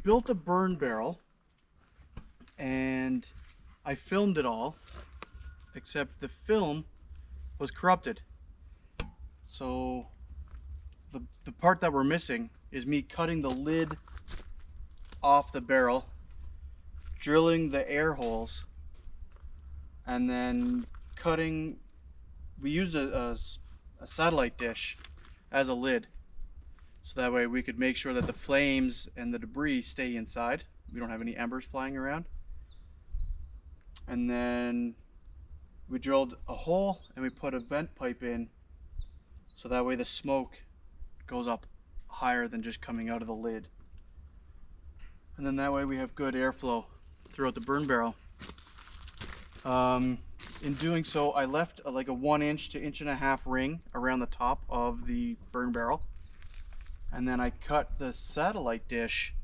built a burn barrel and I filmed it all, except the film was corrupted. So the part that we're missing is me cutting the lid off the barrel, drilling the air holes, and then cutting. We used a satellite dish as a lid, so that way we could make sure that the flames and the debris stay inside. We don't have any embers flying around. And then we drilled a hole and we put a vent pipe in, so that way the smoke goes up higher than just coming out of the lid. And then that way we have good airflow throughout the burn barrel. In doing so, I left like a 1 inch to 1.5 inch ring around the top of the burn barrel. And then I cut the satellite dish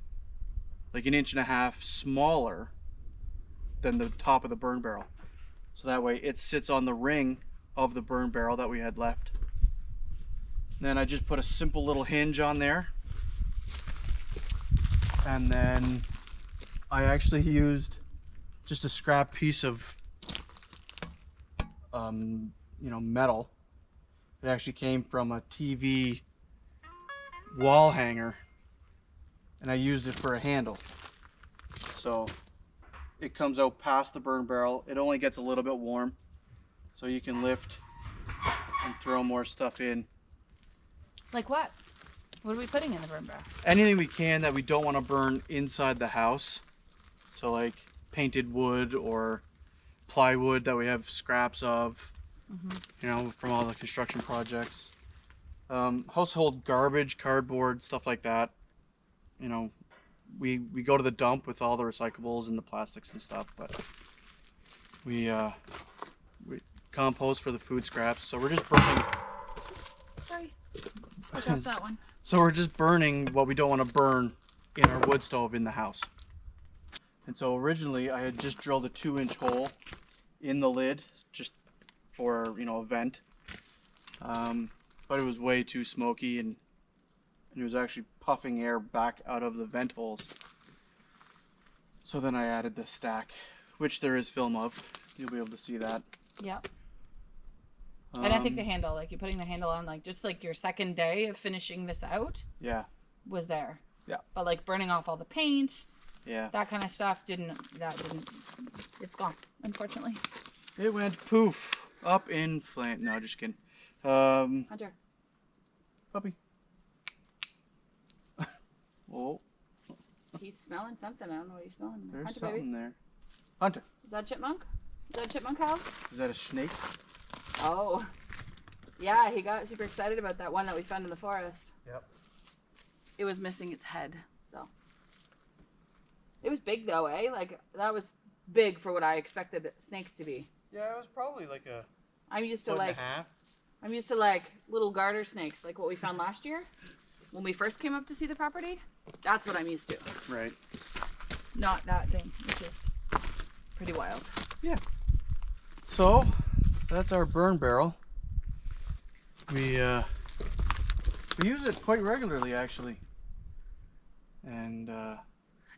like 1.5 inches smaller than the top of the burn barrel. So that way it sits on the ring of the burn barrel that we had left. And then I just put a simple little hinge on there. And then I actually used just a scrap piece of metal. It actually came from a TV wall hanger, and I used it for a handle. So it comes out past the burn barrel. It only gets a little bit warm, so you can lift and throw more stuff in. Like what? What are we putting in the burn barrel? Anything we can that we don't want to burn inside the house. So like painted wood or plywood that we have scraps of, from all the construction projects. Household garbage, cardboard, stuff like that. We go to the dump with all the recyclables and the plastics and stuff, but we compost for the food scraps. So we're just burning. Sorry, I dropped that one. So we're just burning what we don't want to burn in our wood stove in the house. And so originally I had just drilled a 2-inch hole in the lid just for a vent, but it was way too smoky and it was actually puffing air back out of the vent holes. So then I added the stack, which there is film of. You'll be able to see that. Yep. And I think the handle, like you're putting the handle on, like just like your second day of finishing this out. Yeah. Was there. Yeah. But like burning off all the paint. Yeah. That kind of stuff it's gone, unfortunately. It went poof up in flame. No, just kidding. Hunter. Puppy. Oh. He's smelling something. I don't know what he's smelling. There's Hunter, something baby. there. Hunter. Is that chipmunk? Is that a chipmunk house? Is that a snake? Oh. Yeah, he got super excited about that one that we found in the forest. Yep. It was missing its head, so. It was big though, eh? Like, that was big for what I expected snakes to be. Yeah, it was probably like a I'm used to foot like and a half. I'm used to like little garter snakes, like what we found last year when we first came up to see the property. That's what I'm used to. Right. Not that thing, which is pretty wild. Yeah. So that's our burn barrel. We use it quite regularly actually, and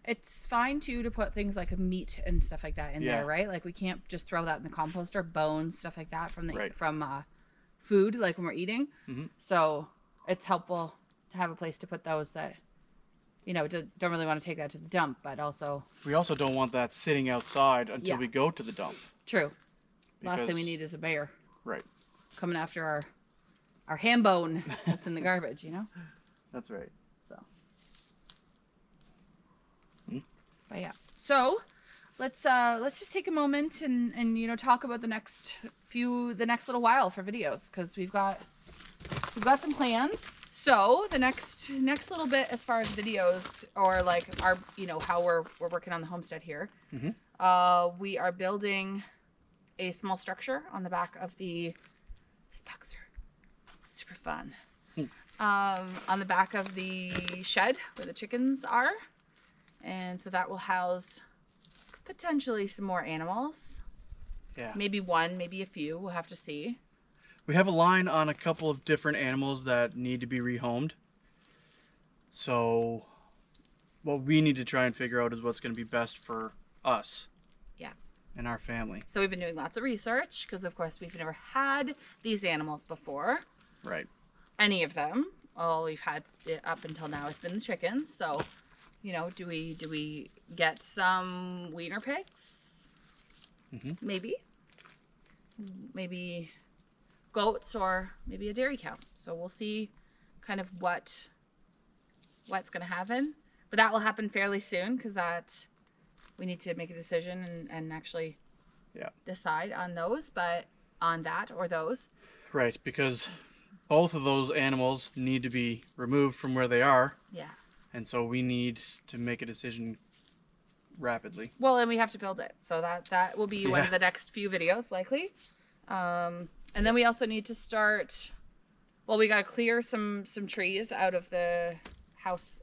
it's fine too to put things like meat and stuff like that in there, right? Like we can't just throw that in the composter, bones, stuff like that from food, like when we're eating. So it's helpful to have a place to put those that don't really want to take that to the dump, but also we also don't want that sitting outside until we go to the dump. True. Last thing we need is a bear. Right. Coming after our ham bone that's in the garbage, That's right. So. But yeah. So let's just take a moment and talk about the next little while for videos, because we've got some plans. So the next little bit as far as videos, or like our how we're working on the homestead here. We are building a small structure on the back of the bugs are super fun. On the back of the shed where the chickens are, and so that will house potentially some more animals. Yeah. Maybe one, maybe a few. We'll have to see. We have a line on a couple of different animals that need to be rehomed. So what we need to try and figure out is what's going to be best for us. Yeah. And our family. So we've been doing lots of research because, of course, we've never had these animals before. Right. Any of them. All we've had up until now has been the chickens. So, you know, do we get some wiener pigs? Mm-hmm. Maybe goats or maybe a dairy cow. So we'll see kind of what's going to happen. But that will happen fairly soon because we need to make a decision and actually decide on those, but on that or those. Right, because both of those animals need to be removed from where they are. Yeah. And so we need to make a decision rapidly. Well, and we have to build it. So that will be one of the next few videos, likely. And then we also need to start, well, we got to clear some trees out of the house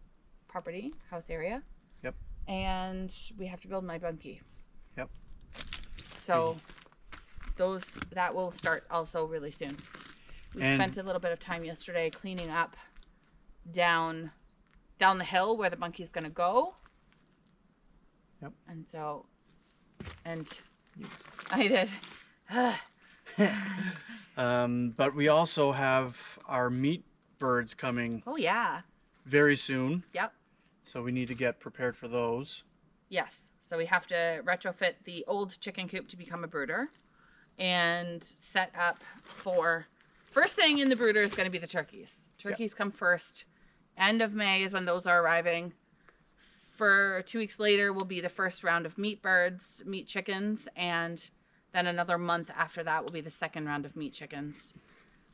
area. Yep. And we have to build my bunkie. Yep. So that will start also really soon. We spent a little bit of time yesterday cleaning up down the hill where the bunkie is going to go. Yep. And I did. But we also have our meat birds coming. Oh yeah. Very soon. Yep. So we need to get prepared for those. Yes. So we have to retrofit the old chicken coop to become a brooder and set up for, first thing in the brooder is going to be the turkeys. Turkeys come first. End of May is when those are arriving. For 2 weeks later will be the first round of meat birds, meat chickens, and then another month after that will be the second round of meat chickens.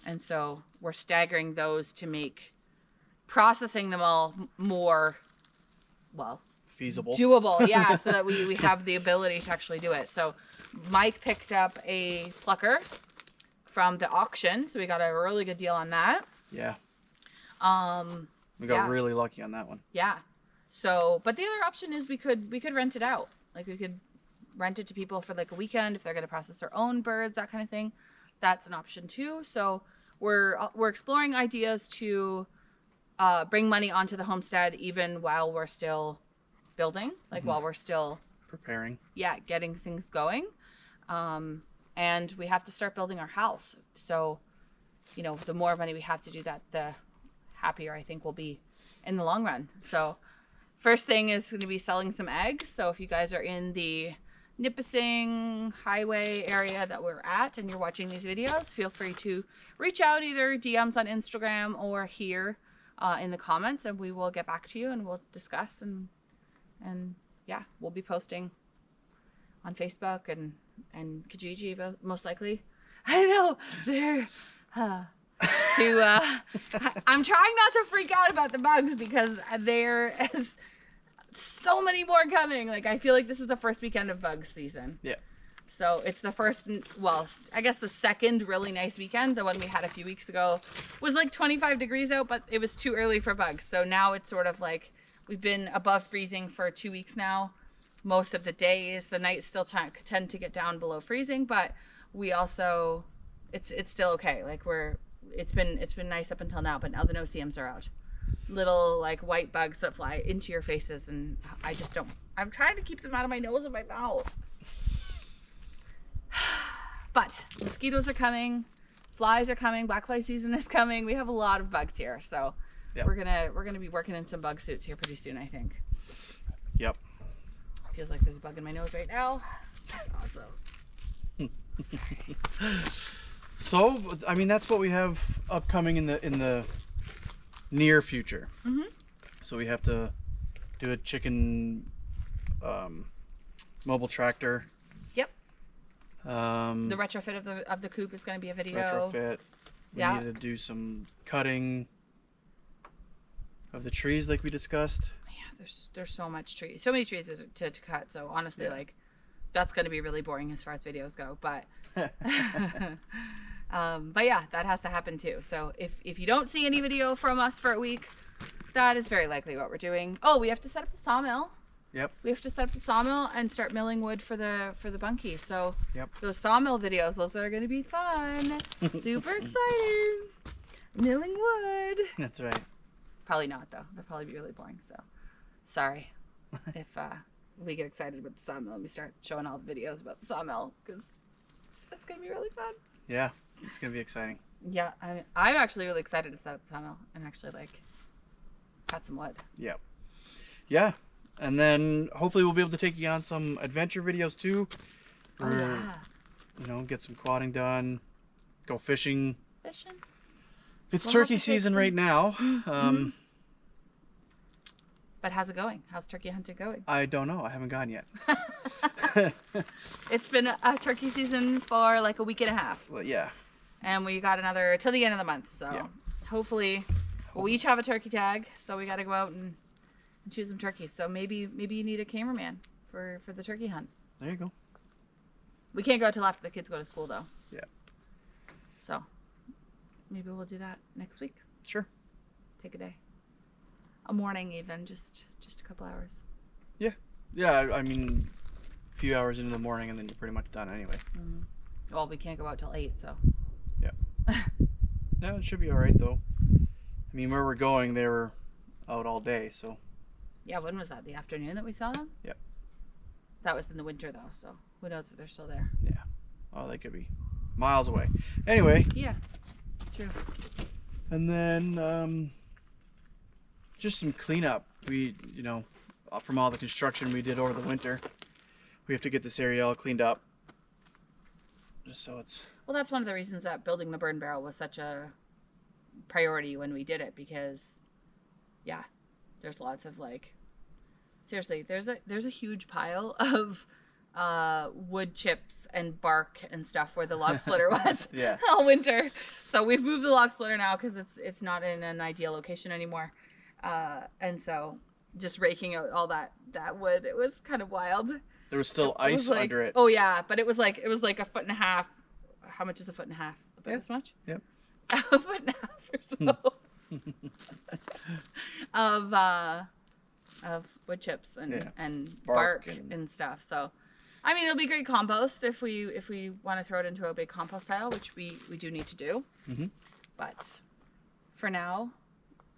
And so we're staggering those to make processing them all more, well, feasible. Doable, yeah, so that we have the ability to actually do it. So Mike picked up a plucker from the auction, so we got a really good deal on that. Yeah. We got really lucky on that one. Yeah. So, but the other option is we could rent it out. Like we could rent it to people for like a weekend if they're going to process their own birds, that kind of thing. That's an option too. So we're exploring ideas to bring money onto the homestead even while we're still building, like while we're still preparing. Yeah, getting things going. And we have to start building our house. So, you know, the more money we have to do that, the happier I think we'll be in the long run. So first thing is going to be selling some eggs. So if you guys are in the Nipissing highway area that we're at and you're watching these videos, feel free to reach out, either DMs on Instagram or here in the comments, and we will get back to you and we'll discuss and yeah, we'll be posting on Facebook and Kijiji most likely. I know they're I'm trying not to freak out about the bugs because there is so many more coming. Like I feel like this is the first weekend of bug season. Yeah. So it's the first, well, I guess the second really nice weekend. The one we had a few weeks ago was like 25 degrees out, but it was too early for bugs. So now it's sort of like we've been above freezing for 2 weeks now. Most of the days, the nights still tend to get down below freezing, but we also, it's still okay. Like it's been nice up until now, but now the no-see-ums are out. Little like white bugs that fly into your faces, and I'm trying to keep them out of my nose and my mouth. But mosquitoes are coming, flies are coming, black fly season is coming. We have a lot of bugs here, so we're gonna be working in some bug suits here pretty soon, I think. Yep. Feels like there's a bug in my nose right now. Awesome. So, I mean, that's what we have upcoming in the near future. Mm-hmm. So we have to do a chicken mobile tractor. Yep. The retrofit of the coop is going to be a video. Retrofit. We need to do some cutting of the trees like we discussed. Yeah, there's so many trees to cut. So honestly, like that's going to be really boring as far as videos go. But but yeah, that has to happen too. So if you don't see any video from us for a week, that is very likely what we're doing. Oh, we have to set up the sawmill. Yep. We have to set up the sawmill and start milling wood for the bunkie. So those sawmill videos, those are going to be fun. Super exciting. Milling wood. That's right. Probably not though. They'll probably be really boring. So Sorry if we get excited about the sawmill and we start showing all the videos about the sawmill, because that's going to be really fun. Yeah, it's going to be exciting. Yeah, I'm actually really excited to set up the sawmill and actually like cut some wood. Yeah. Yeah. And then hopefully we'll be able to take you on some adventure videos too. Oh, yeah. You know, get some quadding done, go fishing. Fishing? It's We'll turkey have to take season some- right now. Mm-hmm. But how's it going? How's turkey hunting going? I don't know. I haven't gone yet. It's been a turkey season for like a week and a half. Well, yeah. And we got another till the end of the month. So Yeah. hopefully, well, we each have a turkey tag. So we got to go out and choose some turkeys. So maybe you need a cameraman for the turkey hunt. There you go. We can't go till after the kids go to school though. Yeah. So maybe we'll do that next week. Sure. Take a day. A morning even, just a couple hours. Yeah. Yeah, I mean, a few hours into the morning and then you're pretty much done anyway. Mm-hmm. Well, we can't go out till 8, so. Yeah. Yeah, it should be all right though. I mean, where we're going, they were out all day, so. Yeah, when was that? The afternoon that we saw them? Yep. That was in the winter though, so who knows if they're still there. Yeah. Oh, they could be miles away. Anyway. Yeah. True. And then just some cleanup. We, you know, from all the construction we did over the winter, we have to get this area all cleaned up. Just so it's. Well, that's one of the reasons that building the burn barrel was such a priority when we did it, because, yeah, there's lots of like, seriously, there's a huge pile of wood chips and bark and stuff where the log splitter was. Yeah. All winter. So we've moved the log splitter now because it's not in an ideal location anymore. And so just raking out all that wood, it was kind of wild. There was still ice like, under it. Oh yeah, but it was like a foot and a half. How much is a foot and a half? About Yeah. this much? Yep. A foot and a half or so of wood chips and bark and stuff. So, I mean, it'll be great compost if we want to throw it into a big compost pile, which we do need to do. Mm-hmm. But for now,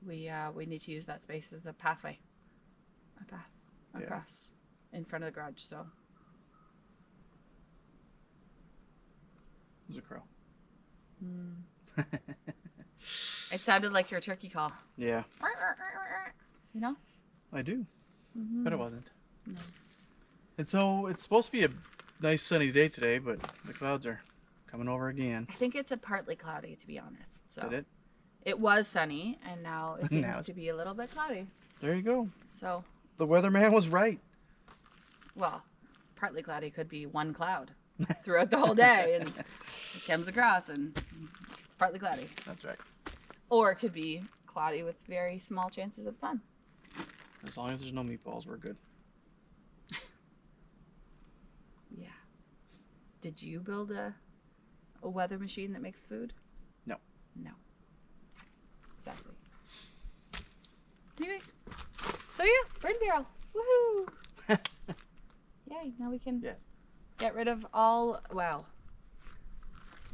we need to use that space as a pathway, a path across in front of the garage. So. There's a crow. It sounded like your turkey call. Yeah. You know? I do. Mm-hmm. But it wasn't. No. And so it's supposed to be a nice sunny day today, but the clouds are coming over again. I think it's a partly cloudy, to be honest. So Did it? It was sunny, and now it seems Now to be a little bit cloudy. There you go. So, The weatherman was right. well, partly cloudy could be one cloud throughout the whole day, and it comes across, and it's partly cloudy. That's right. Or it could be cloudy with very small chances of sun. As long as there's no meatballs, we're good. Yeah. Did you build a weather machine that makes food? No. No. Exactly. Anyway. So yeah, burn barrel. Woohoo! Yay, now we can Yes. get rid of all, well,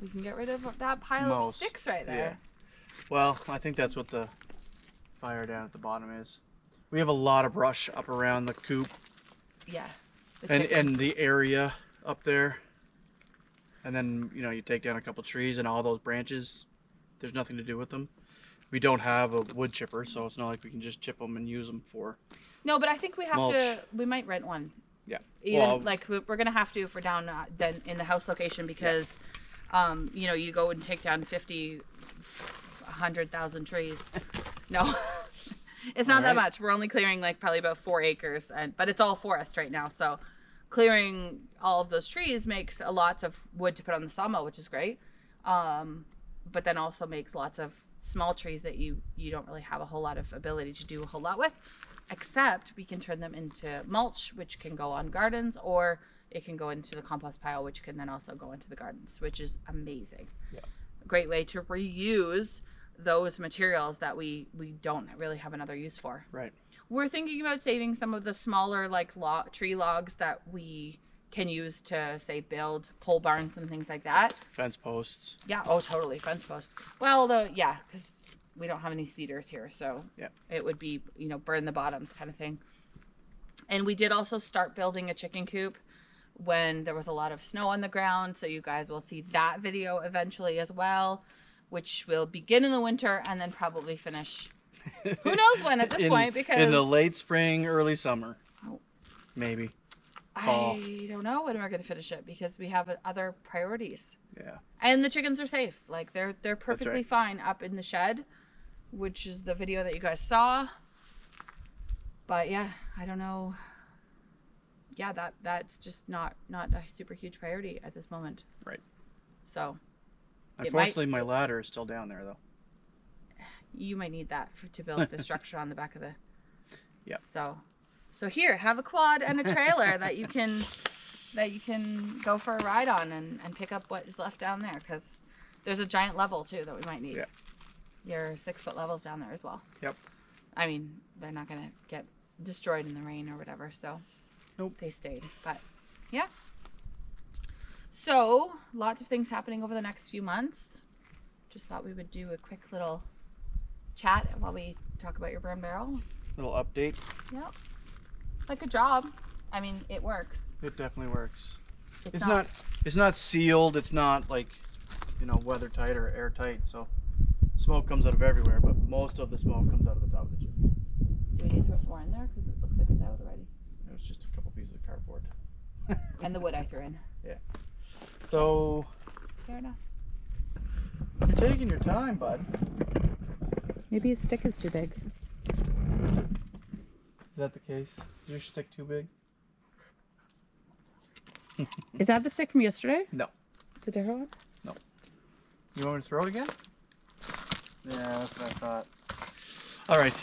we can get rid of that pile of Most. sticks right there. Well, I think that's what the fire down at the bottom is. We have a lot of brush up around the coop Yeah. and the area up there. And then, you know, you take down a couple trees and all those branches, there's nothing to do with them. We don't have a wood chipper, so it's not like we can just chip them and use them for. No, but I think we have mulch. we might rent one. Yeah. Even, Well, like, we're going to have to if we're down then in the house location because, you know, you go and take down 50, 100,000 trees. No, it's not that much. We're only clearing like probably about 4 acres, but it's all forest right now. So clearing all of those trees makes lots of wood to put on the sawmill, which is great. But then also makes lots of small trees that you don't really have a whole lot of ability to do a whole lot with, except we can turn them into mulch, which can go on gardens, or it can go into the compost pile, which can then also go into the gardens, which is amazing. Yeah. A great way to reuse those materials that we don't really have another use for. Right. We're thinking about saving some of the smaller like tree logs that we can use to say build pole barns and things like that. Fence posts. Yeah. Oh, totally. Fence posts. Well, because we don't have any cedars here, so Yeah. it would be, you know, burn the bottoms kind of thing. And we did also start building a chicken coop when there was a lot of snow on the ground. So you guys will see that video eventually as well, which will begin in the winter and then probably finish. Who knows when at this point, because in the late spring, early summer. Oh. Maybe. Fall. I don't know when we're going to finish it because we have other priorities. Yeah. And the chickens are safe. Like they're perfectly right. fine up in the shed, which is the video that you guys saw. But yeah, I don't know. Yeah, that's just not a super huge priority at this moment. Right. So unfortunately, my ladder is still down there though. You might need that to build the structure on the back of the. Yeah. So here, have a quad and a trailer that you can go for a ride on and pick up what is left down there, because there's a giant level too that we might need. Yeah. Your 6-foot levels down there as well. Yep. I mean, they're not gonna get destroyed in the rain or whatever, so nope. They stayed. But yeah. So lots of things happening over the next few months. Just thought we would do a quick little chat while we talk about your burn barrel. Little update. Yep. Like a job. I mean, it works. It definitely works. It's not sealed. It's not like, weather tight or airtight. So smoke comes out of everywhere, but most of the smoke comes out of the top of the chimney. Do we need to throw some more in there? Because it looks like it's out already. It was just a couple pieces of cardboard. And the wood I threw in. Yeah. So. Fair enough. You're taking your time, bud. Maybe his stick is too big. Is that the case? Is your stick too big? Is that the stick from yesterday? No. It's a different one? No. You want me to throw it again? Yeah, that's what I thought. All right.